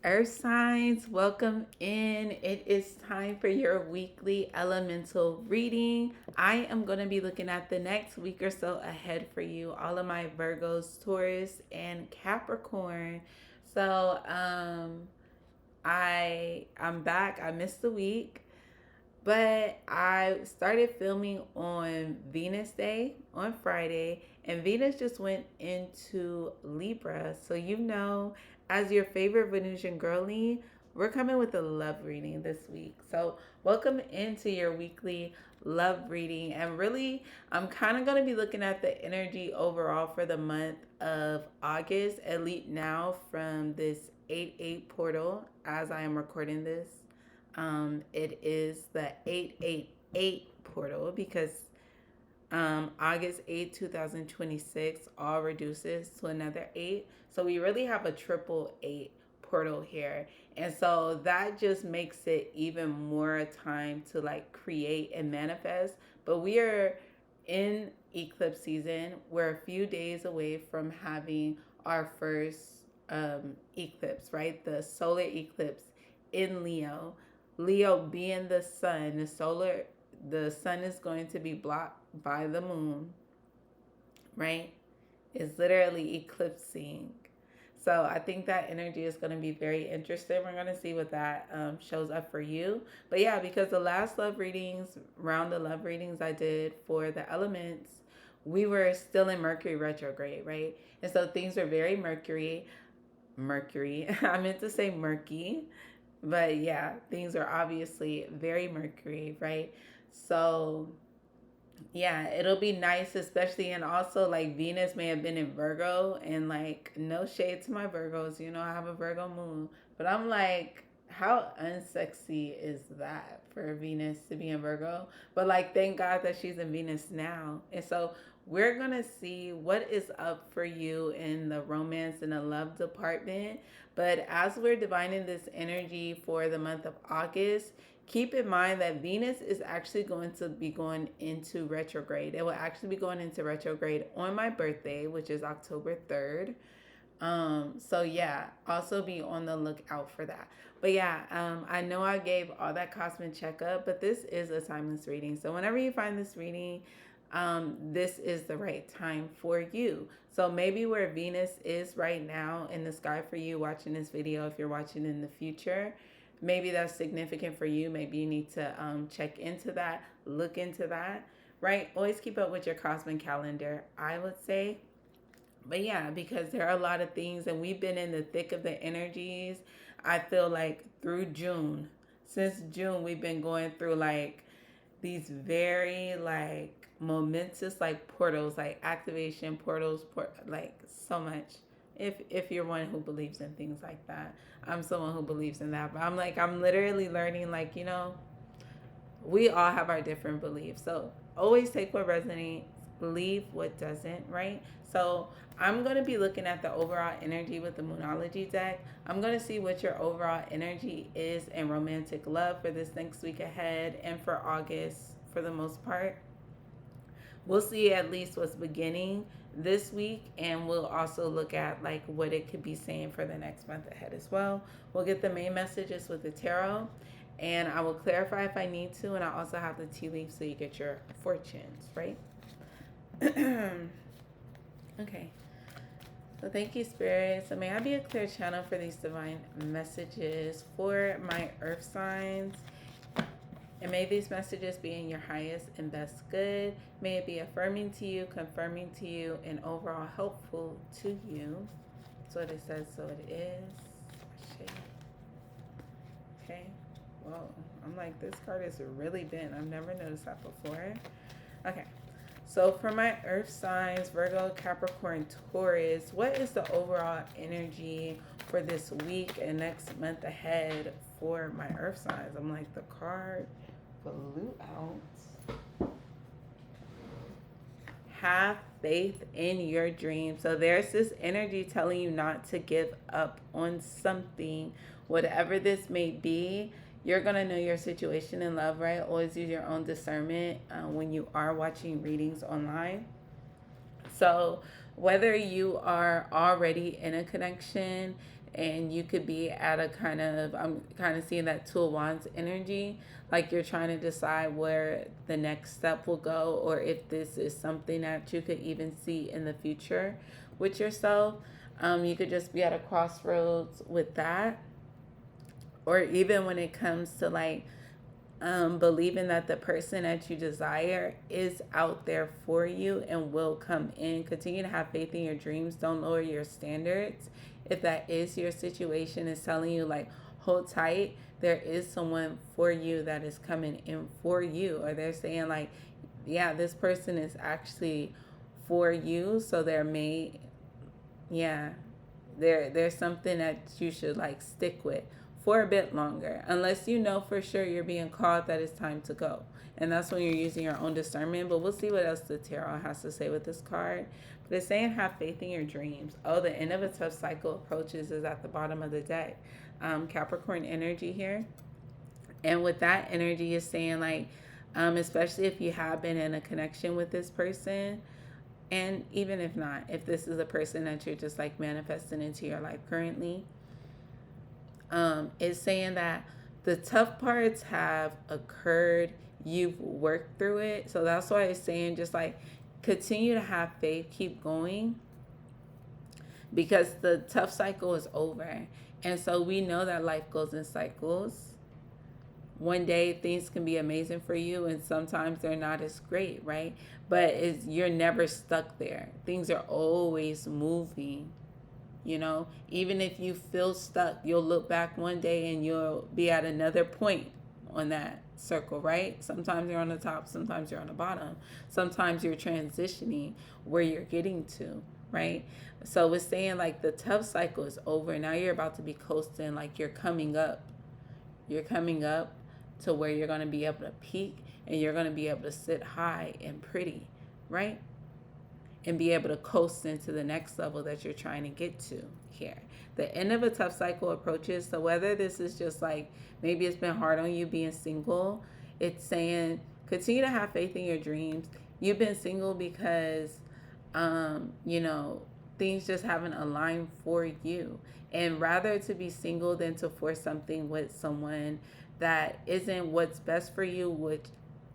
Earth signs, welcome in. It is time for your weekly elemental reading. I am going to be looking at the next week or so ahead for you, all of my Virgos, Taurus, and Capricorn. So, I'm back. I missed the week, but I started filming on Venus Day on Friday, and Venus just went into Libra. So, as your favorite Venusian girly, we're coming with a love reading this week. So, welcome into your weekly love reading. And really, I'm kind of going to be looking at the energy overall for the month of August, at least now from this 8-8 portal as I am recording this. It is the 888 portal because August 8, 2026, all reduces to another 8. So we really have a triple 8 portal here. And so that just makes it even more time to like create and manifest. But we are in eclipse season. We're a few days away from having our first eclipse, right? The solar eclipse in Leo. Leo being the sun, the sun is going to be blocked by the moon, right? It's literally eclipsing. So I think that energy is going to be very interesting. We're going to see what that shows up for you. But yeah, because the last round of love readings I did for the elements, we were still in Mercury retrograde, right? And so things were very Mercury. I meant to say murky, but yeah, things are obviously very Mercury, right? So yeah, it'll be nice, especially, and also like Venus may have been in Virgo, and like no shade to my Virgos, I have a Virgo moon, but I'm like, how unsexy is that for Venus to be in Virgo? But like, thank God that she's in Venus now, and so we're gonna see what is up for you in the romance and the love department. But as we're divining this energy for the month of August, keep in mind that Venus is actually going to be going into retrograde. It will actually be going into retrograde on my birthday, which is October 3rd. So yeah, also be on the lookout for that. But yeah, I know I gave all that cosmic checkup, but this is a timeless reading. So whenever you find this reading, this is the right time for you. So maybe where Venus is right now in the sky for you watching this video, if you're watching in the future, maybe that's significant for you. Maybe you need to check into that, look into that, right? Always keep up with your cosmic calendar, I would say. But yeah, because there are a lot of things, and we've been in the thick of the energies. I feel like through June, since June, we've been going through like these very like momentous like portals, like activation portals, like so much. If you're one who believes in things like that, I'm someone who believes in that. But I'm literally learning, like, we all have our different beliefs. So always take what resonates, leave what doesn't, right? So I'm going to be looking at the overall energy with the Moonology deck. I'm going to see what your overall energy is in romantic love for this next week ahead and for August for the most part. We'll see at least what's beginning this week, and we'll also look at like what it could be saying for the next month ahead as well. We'll get the main messages with the tarot, and I will clarify if I need to, and I also have the tea leaves so you get your fortunes, right? Okay. So thank you, Spirit. So may I be a clear channel for these divine messages for my earth signs. And may these messages be in your highest and best good. May it be affirming to you, confirming to you, and overall helpful to you. That's what it says, so it is. Okay. Whoa. I'm like, this card is really bent. I've never noticed that before. Okay. So for my earth signs, Virgo, Capricorn, Taurus, what is the overall energy for this week and next month ahead for my earth signs? I'm like, the card flew out. Have faith in your dream. So there's this energy telling you not to give up on something, whatever this may be. You're going to know your situation in love, right? Always use your own discernment when you are watching readings online. So, whether you are already in a connection and you could be at a kind of, I'm kind of seeing that Two of Wands energy, like you're trying to decide where the next step will go, or if this is something that you could even see in the future with yourself. You could just be at a crossroads with that, or even when it comes to like believing that the person that you desire is out there for you and will come in. Continue to have faith in your dreams. Don't lower your standards. If that is your situation, is telling you like hold tight, there is someone for you that is coming in for you, or they're saying like, yeah, this person is actually for you. So there may, yeah, there's something that you should like stick with for a bit longer, unless you know for sure you're being called that it's time to go, and that's when you're using your own discernment. But we'll see what else the tarot has to say with this card. But it's saying have faith in your dreams. Oh, the end of a tough cycle approaches is at the bottom of the deck. Capricorn energy here, and with that energy is saying like, especially if you have been in a connection with this person, and even if not, if this is a person that you're just like manifesting into your life currently, it's saying that the tough parts have occurred. You've worked through it. So that's why it's saying just like continue to have faith, keep going, because the tough cycle is over. And so we know that life goes in cycles. One day things can be amazing for you, and sometimes they're not as great, right? But you're never stuck there. Things are always moving. Even if you feel stuck, you'll look back one day and you'll be at another point on that circle, right? Sometimes you're on the top, sometimes you're on the bottom. Sometimes you're transitioning where you're getting to, right? So it's saying like the tough cycle is over. Now you're about to be coasting, like you're coming up. You're coming up to where you're going to be able to peak, and you're going to be able to sit high and pretty, right? And be able to coast into the next level that you're trying to get to here. The end of a tough cycle approaches. So whether this is just like, maybe it's been hard on you being single, it's saying continue to have faith in your dreams. You've been single because, things just haven't aligned for you. And rather to be single than to force something with someone that isn't what's best for you,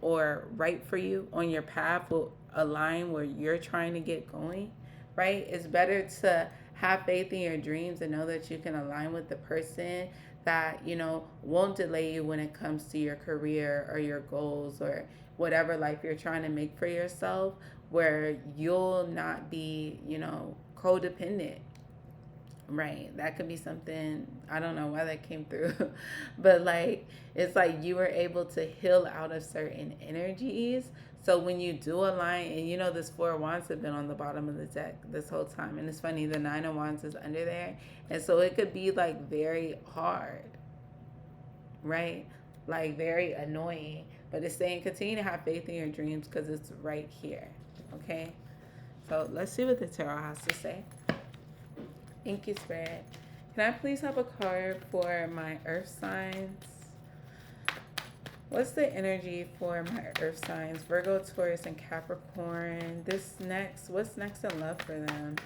or right for you on your path, will align where you're trying to get going, right? It's better to have faith in your dreams and know that you can align with the person that, won't delay you when it comes to your career or your goals or whatever life you're trying to make for yourself, where you'll not be, codependent. Right. That could be something, I don't know why that came through, but like, it's like you were able to heal out of certain energies. So when you do align, and this Four of Wands have been on the bottom of the deck this whole time. And it's funny, the Nine of Wands is under there. And so it could be like very hard, right? Like very annoying. But it's saying continue to have faith in your dreams because it's right here. Okay. So let's see what the tarot has to say. Thank you, Spirit. Can I please have a card for my earth signs? What's the energy for my earth signs? Virgo, Taurus, and Capricorn. What's next in love for them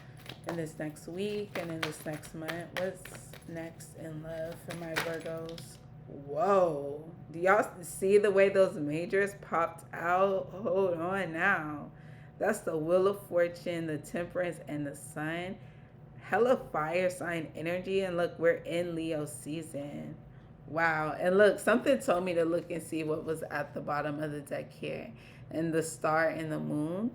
in this next week and in this next month? What's next in love for my Virgos? Whoa. Do y'all see the way those majors popped out? Hold on now. That's the Wheel of Fortune, the Temperance, and the Sun. Hella fire sign energy. And look, we're in Leo season. Wow. And look, something told me to look and see what was at the bottom of the deck here. And the star and the moon.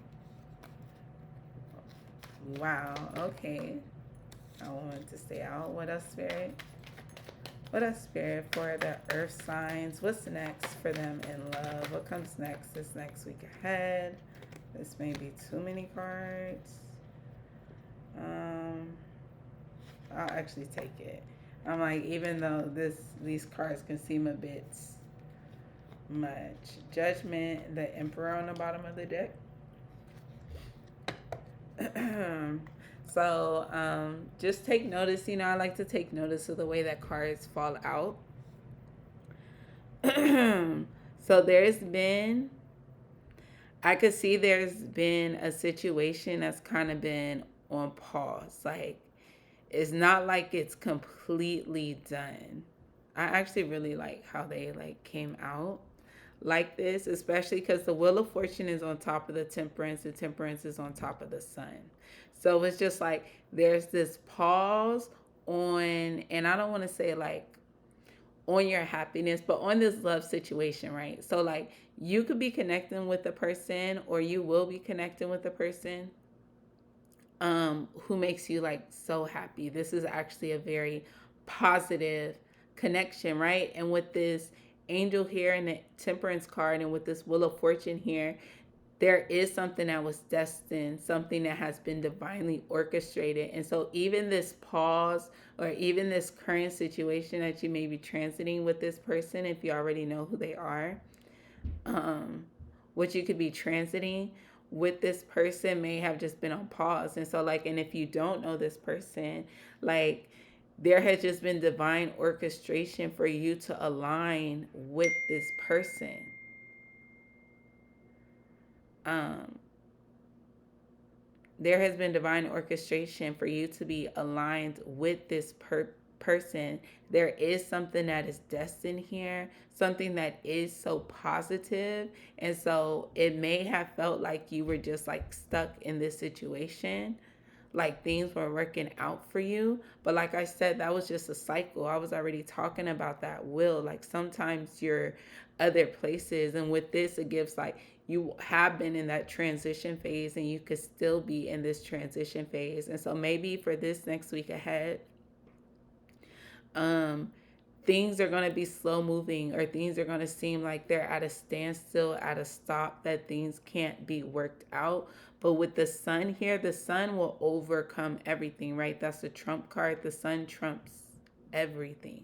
Wow. Okay. I wanted to stay out. What else, Spirit? What else, Spirit, for the earth signs? What's next for them in love? What comes next this next week ahead? This may be too many cards. I'll actually take it. I'm like, even though these cards can seem a bit much. Judgment, the Emperor on the bottom of the deck. So just take notice. I like to take notice of the way that cards fall out. So I could see there's been a situation that's kind of been on pause. Like, it's not like it's completely done. I actually really like how they like came out like this, especially because the Wheel of Fortune is on top of the Temperance is on top of the Sun. So it's just like there's this pause on, and I don't want to say like on your happiness, but on this love situation, right? So like you could be connecting with a person, or you will be connecting with a person who makes you like so happy. This is actually a very positive connection, right? And with this angel here and the temperance card, and with this wheel of fortune here, there is something that was destined, something that has been divinely orchestrated. And so, even this pause, or even this current situation that you may be transiting with this person, if you already know who they are, um, what you could be transiting with this person may have just been on pause. And so, like, and if you don't know this person, like, there has just been divine orchestration for you to align with this person. Um, there has been divine orchestration for you to be aligned with this person. There is something that is destined here, something that is so positive. And so it may have felt like you were just like stuck in this situation, like things were working out for you. But like I said, that was just a cycle. I was already talking about that will. Like sometimes you're other places, and with this, it gives like you have been in that transition phase, and you could still be in this transition phase. And so maybe for this next week ahead, um, things are going to be slow moving, or things are going to seem like they're at a standstill, at a stop, that things can't be worked out. But with the sun here, the sun will overcome everything, right? That's the trump card. The sun trumps everything,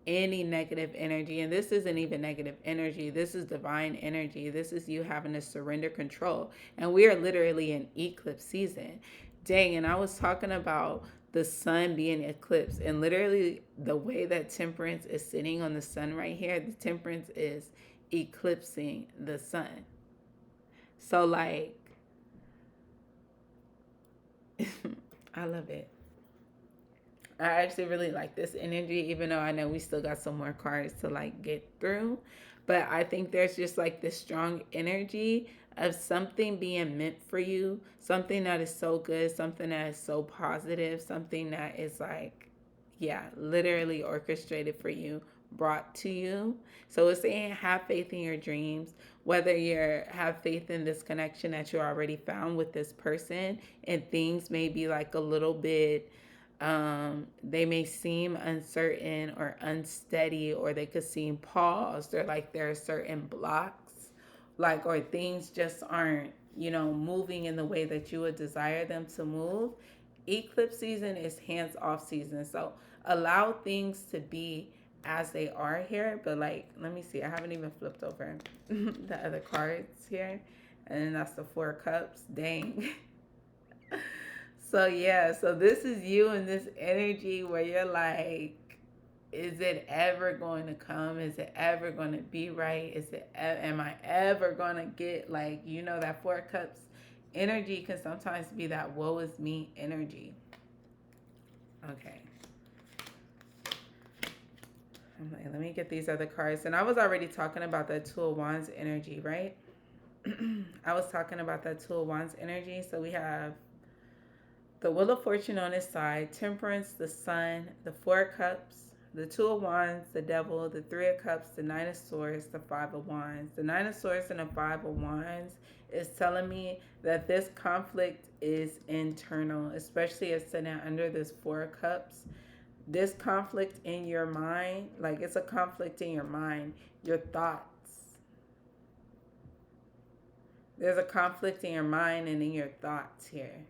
any negative energy. And this isn't even negative energy, this is divine energy. This is you having to surrender control. And we are literally in eclipse season. Dang, and I was talking about the sun being eclipsed, and literally the way that temperance is sitting on the sun right here, the temperance is eclipsing the sun. So like I love it. I actually really like this energy, even though I know we still got some more cards to like get through. But I think there's just like this strong energy of something being meant for you, something that is so good, something that is so positive, something that is like, yeah, literally orchestrated for you, brought to you. So it's saying have faith in your dreams, whether you're have faith in this connection that you already found with this person, and things may be like a little bit they may seem uncertain or unsteady, or they could seem paused, or like there are certain blocks, like, or things just aren't, moving in the way that you would desire them to move. Eclipse season is hands off season. So allow things to be as they are here. But like, let me see, I haven't even flipped over the other cards here. And then that's the Four Cups. Dang. So yeah, so this is you in this energy where you're like, is it ever going to come? Is it ever going to be right? Am I ever going to get like, that Four Cups energy can sometimes be that woe is me energy. Okay. I'm like, let me get these other cards. And I was already talking about that Two of Wands energy, right? I was talking about that Two of Wands energy. So we have the Wheel of Fortune on his side, Temperance, the Sun, the Four Cups, the Two of Wands, the Devil, the Three of Cups, the Nine of Swords, the Five of Wands. The Nine of Swords and the Five of Wands is telling me that this conflict is internal, especially as sitting under this Four of Cups. This conflict in your mind, like it's a conflict in your mind, your thoughts. There's a conflict in your mind and in your thoughts here.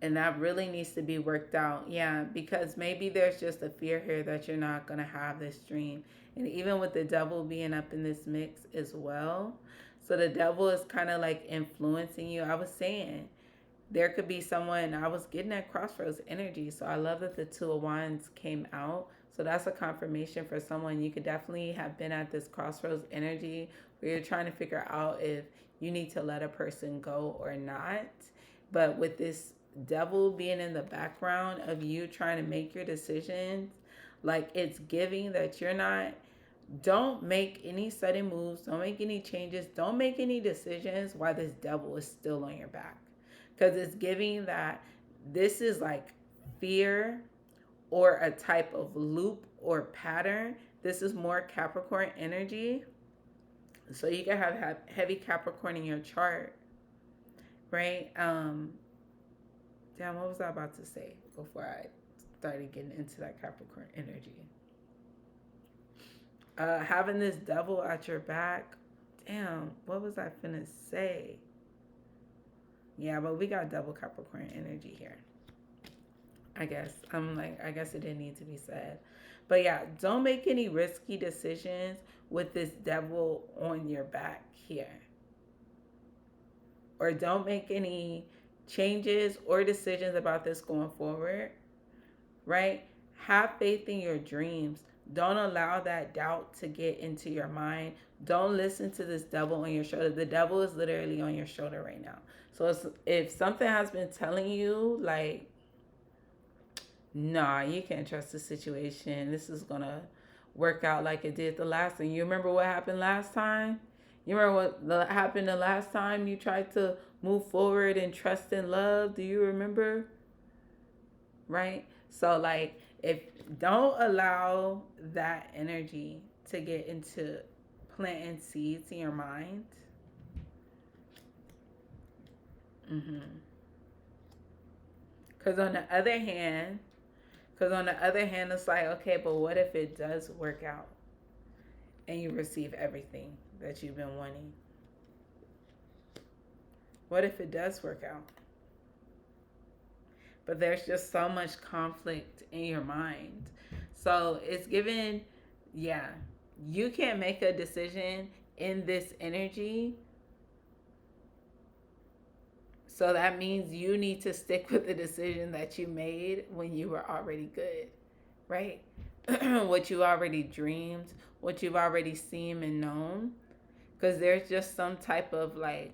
And that really needs to be worked out. Yeah, because maybe there's just a fear here that you're not going to have this dream. And even with the devil being up in this mix as well. So the devil is kind of like influencing you. I was saying there could be someone, I was getting that crossroads energy. So I love that the Two of Wands came out. So that's a confirmation for someone. You could definitely have been at this crossroads energy where you're trying to figure out if you need to let a person go or not. But with this devil being in the background of you trying to make your decisions, like it's giving that you're not, don't make any sudden moves, don't make any changes, don't make any decisions while this devil is still on your back. Because it's giving that this is like fear or a type of loop or pattern. This is more Capricorn energy. So you can have heavy Capricorn in your chart, right? Damn, what was I about to say before I started getting into that Capricorn energy? Having this devil at your back. Damn, what was I finna say? Yeah, but we got double Capricorn energy here. I guess. I guess it didn't need to be said. But yeah, don't make any risky decisions with this devil on your back here. Or don't make any changes or decisions about this going forward, right? Have faith in your dreams. Don't allow that doubt to get into your mind. Don't listen to this devil on your shoulder. The devil is literally on your shoulder right now. So if something has been telling you, like, nah, you can't trust the situation, this is going to work out like it did the last time. You remember what happened last time? You remember what happened the last time you tried to move forward and trust in love? Do you remember? Right? So, like, if don't allow that energy to get into planting seeds in your mind. Because on the other hand, it's like, okay, but what if it does work out and you receive everything that you've been wanting? What if it does work out? But there's just so much conflict in your mind. So it's given, yeah, you can't make a decision in this energy. So that means you need to stick with the decision that you made when you were already good, right? What you already dreamed, what you've already seen and known. Because there's just some type of like,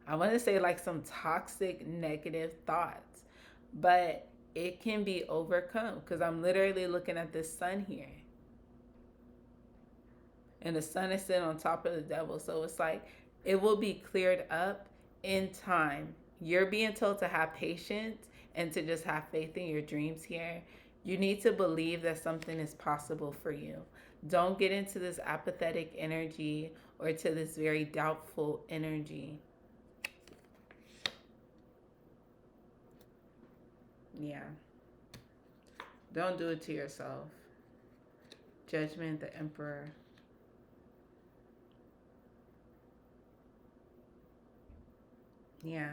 I want to say like some toxic negative thoughts, but it can be overcome because I'm literally looking at this sun here. And the sun is sitting on top of the devil. So it's like it will be cleared up in time. You're being told to have patience and to just have faith in your dreams here. You need to believe that something is possible for you. Don't get into this apathetic energy or to this very doubtful energy. Yeah. Don't do it to yourself. Judgment, the Emperor. Yeah.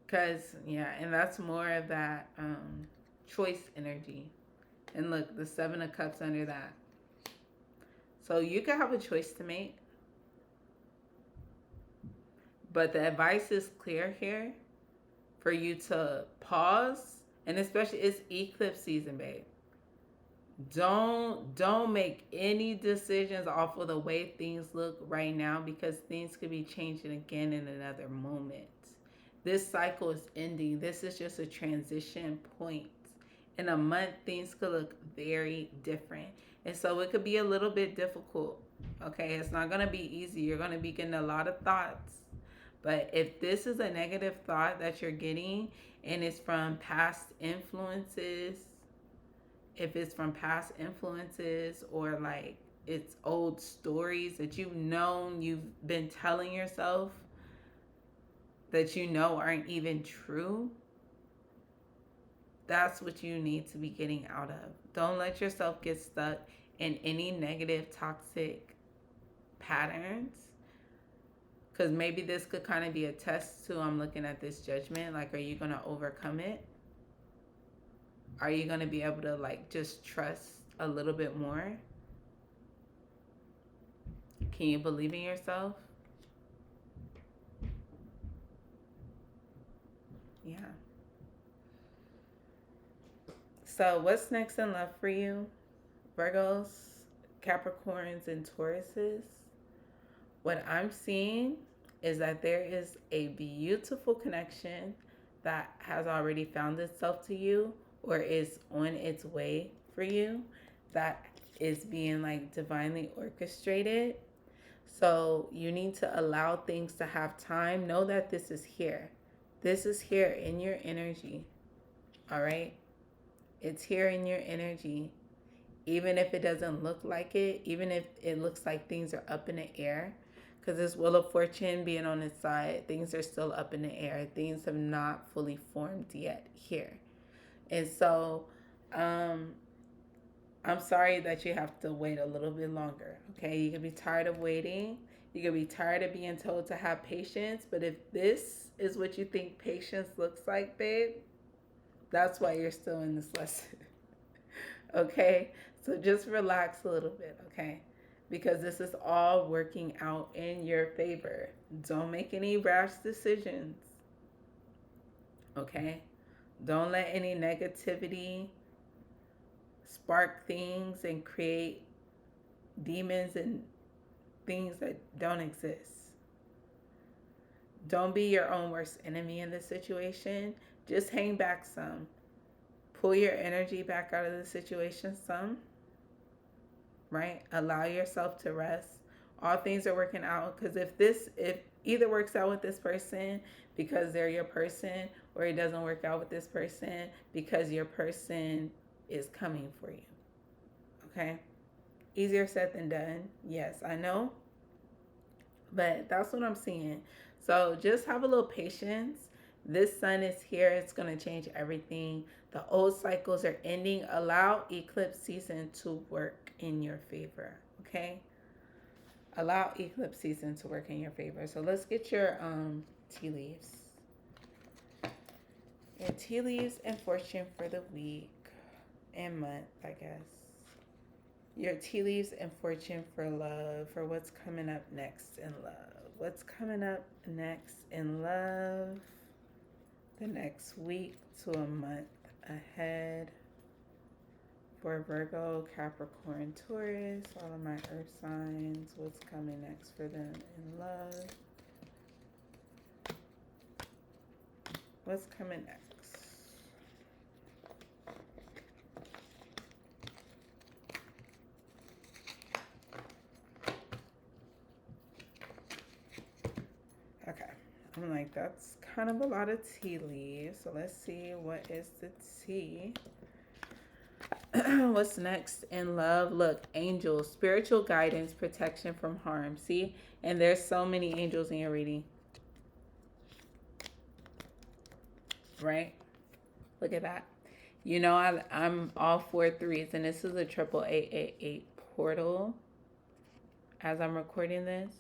Because, yeah, and that's more of that choice energy. And look, the Seven of Cups under that. So you can have a choice to make. But the advice is clear here for you to pause. And especially it's eclipse season, babe. Don't make any decisions off of the way things look right now because things could be changing again in another moment. This cycle is ending. This is just a transition point. In a month, things could look very different. And so it could be a little bit difficult. Okay, it's not going to be easy. You're going to be getting a lot of thoughts. But if this is a negative thought that you're getting and it's from past influences, or like it's old stories that you've been telling yourself that you know aren't even true, that's what you need to be getting out of. Don't let yourself get stuck in any negative, toxic patterns. Because maybe this could kind of be a test to, I'm looking at this Judgment. Like, are you going to overcome it? Are you going to be able to, like, just trust a little bit more? Can you believe in yourself? Yeah. So, what's next in love for you? Virgos, Capricorns, and Tauruses. What I'm seeing is that there is a beautiful connection that has already found itself to you or is on its way for you that is being like divinely orchestrated. So you need to allow things to have time. Know that this is here. This is here in your energy. All right? It's here in your energy. Even if it doesn't look like it, even if it looks like things are up in the air, because this Wheel of Fortune being on its side, things are still up in the air. Things have not fully formed yet here. And so, um, I'm sorry that you have to wait a little bit longer. Okay, you can be tired of waiting. You can be tired of being told to have patience. But if this is what you think patience looks like, babe, that's why you're still in this lesson. Okay, so just relax a little bit. Okay, because this is all working out in your favor. Don't make any rash decisions. Okay, don't let any negativity spark things and create demons and things that don't exist. Don't be your own worst enemy in this situation. Just hang back some. Pull your energy back out of the situation some, right? Allow yourself to rest. All things are working out because if either works out with this person because they're your person, or it doesn't work out with this person because your person is coming for you. Okay? Easier said than done. Yes, I know. But that's what I'm seeing. So just have a little patience. This sun is here. It's going to change everything. The old cycles are ending. Allow eclipse season to work in your favor. Okay? Allow eclipse season to work in your favor. So let's get your tea leaves. Your tea leaves and fortune for the week and month, I guess. Your tea leaves and fortune for love, for what's coming up next in love. What's coming up next in love the next week to a month ahead for Virgo, Capricorn, Taurus, all of my earth signs. What's coming next for them in love? What's coming next? Okay, I'm like, that's kind of a lot of tea leaves. So let's see, what is the tea? What's next in love? Look, angels, spiritual guidance, protection from harm. See? And there's so many angels in your reading. Right? Look at that. You know, I'm all 4 threes, and this is a 888 portal as I'm recording this.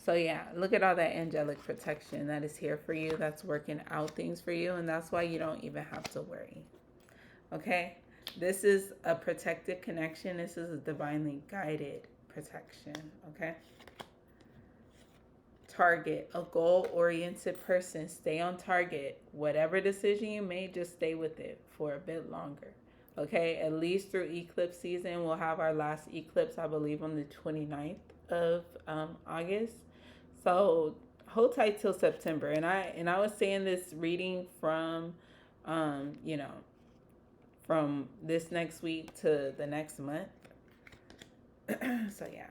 So yeah, look at all that angelic protection that is here for you, that's working out things for you, and that's why you don't even have to worry. Okay? This is a protected connection. This is a divinely guided protection. Okay? Target, a goal-oriented person. Stay on target. Whatever decision you made, just stay with it for a bit longer. Okay? At least through eclipse season. We'll have our last eclipse, I believe, on the 29th of August. So hold tight till September. And I was saying this reading from, from this next week to the next month. So yeah.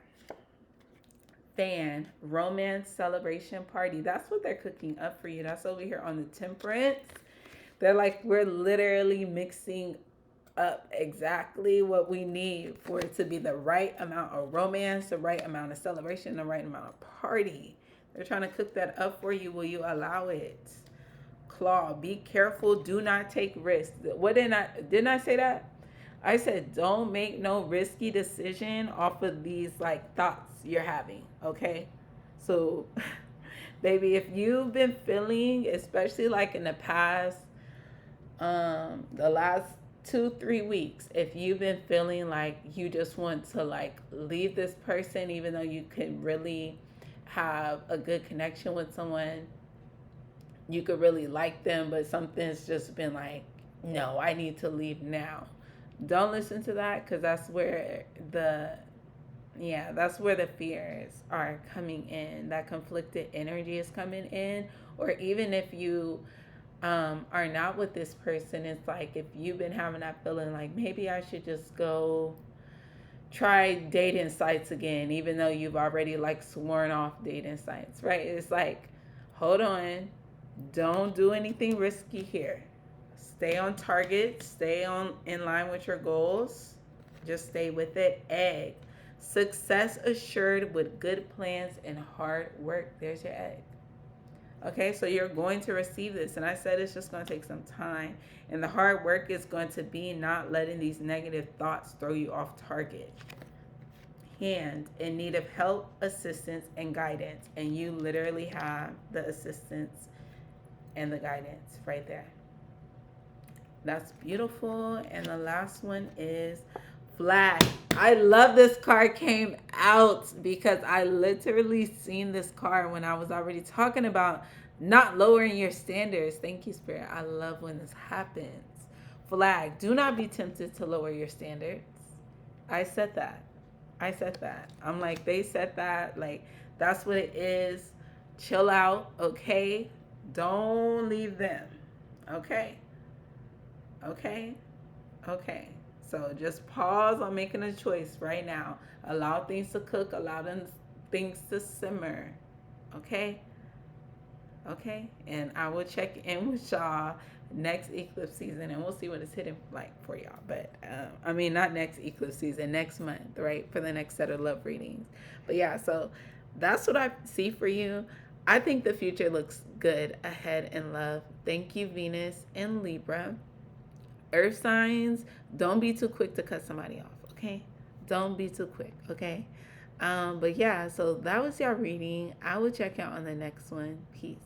Fan, romance celebration party. That's what they're cooking up for you. That's over here on the Temperance. They're like, we're literally mixing up exactly what we need for it to be the right amount of romance, the right amount of celebration, the right amount of party. They're trying to cook that up for you. Will you allow it? Claw, be careful. Do not take risks. What didn't I say that? I said, don't make no risky decision off of these like thoughts you're having. Okay. So baby, if you've been feeling, especially like in the past, the last 2-3 weeks, if you've been feeling like you just want to like leave this person, even though you can really have a good connection with someone, you could really like them, but something's just been like, no, I need to leave now. Don't listen to that, because that's where Yeah, that's where the fears are coming in. That conflicted energy is coming in. Or even if you are not with this person, it's like if you've been having that feeling like maybe I should just go try dating sites again, even though you've already like sworn off dating sites, right? It's like, hold on, don't do anything risky here. Stay on target, stay on in line with your goals. Just stay with it. Egg. Success assured with good plans and hard work. There's your egg. Okay, so you're going to receive this. And I said it's just going to take some time. And the hard work is going to be not letting these negative thoughts throw you off target. Hand in need of help, assistance, and guidance. And you literally have the assistance and the guidance right there. That's beautiful. And the last one is flag. I love this card came out because I literally seen this card when I was already talking about not lowering your standards. Thank you, Spirit. I love when this happens. Flag. Do not be tempted to lower your standards. I said that. I said that. I'm like, they said that. Like, that's what it is. Chill out, okay? Don't leave them, okay? Okay? Okay. So just pause on making a choice right now. Allow things to cook, allow them things to simmer. Okay? Okay? And I will check in with y'all next eclipse season and we'll see what it's hitting like for y'all. But I mean, not next eclipse season, next month, right? For the next set of love readings. But yeah, so that's what I see for you. I think the future looks good ahead in love. Thank you, Venus and Libra. Earth signs, don't be too quick to cut somebody off, okay? Don't be too quick, okay? But yeah, so that was your reading. I will check out on the next one. Peace.